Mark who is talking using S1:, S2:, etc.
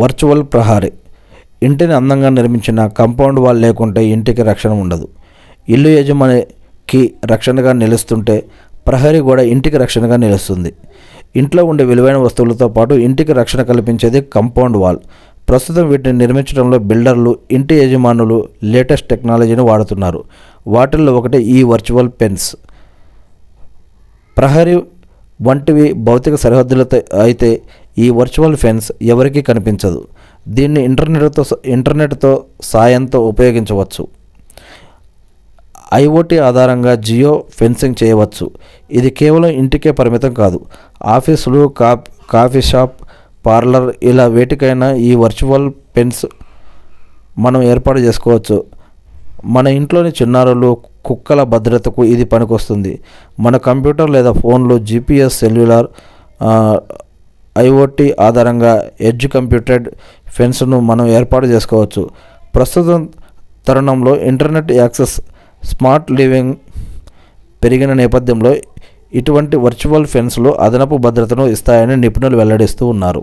S1: Virtual ప్రహరీ. ఇంటిని అందంగా నిర్మించిన కాంపౌండ్ వాల్ లేకుంటే ఇంటికి రక్షణ ఉండదు. ఇల్లు యజమానికి రక్షణగా నిలుస్తుంటే ప్రహరీ కూడా ఇంటికి రక్షణగా నిలుస్తుంది. ఇంట్లో ఉండే విలువైన వస్తువులతో పాటు ఇంటికి రక్షణ కల్పించేది కాంపౌండ్ వాల్. ప్రస్తుతం వీటిని నిర్మించడంలో బిల్డర్లు, ఇంటి యజమానులు లేటెస్ట్ టెక్నాలజీని వాడుతున్నారు. వాటిల్లో ఒకటి ఈ వర్చువల్ ఫెన్స్. ప్రహరీ వంటివి భౌతిక సరిహద్దులతో అయితే ఈ వర్చువల్ ఫెన్స్ ఎవరికీ కనిపించదు. దీన్ని ఇంటర్నెట్తో సాయంతో ఉపయోగించవచ్చు. ఐఓటీ ఆధారంగా జియో ఫెన్సింగ్ చేయవచ్చు. ఇది కేవలం ఇంటికే పరిమితం కాదు. ఆఫీసులు, కాఫీ షాప్, పార్లర్ ఇలా వేటికైనా ఈ వర్చువల్ ఫెన్స్ మనం ఏర్పాటు చేసుకోవచ్చు. మన ఇంట్లోని చిన్నారులు, కుక్కల భద్రతకు ఇది పనికొస్తుంది. మన కంప్యూటర్ లేదా ఫోన్లో జీపీఎస్, సెల్యులార్, ఐఓటీ ఆధారంగా ఎడ్జ్ కంప్యూటెడ్ ఫెన్స్ను మనం ఏర్పాటు చేసుకోవచ్చు. ప్రస్తుతం తరుణంలో ఇంటర్నెట్ యాక్సెస్, స్మార్ట్ లివింగ్ పెరిగిన నేపథ్యంలో ఇటువంటి వర్చువల్ ఫెన్స్లు అదనపు భద్రతను ఇస్తాయని నిపుణులు వెల్లడిస్తూ ఉన్నారు.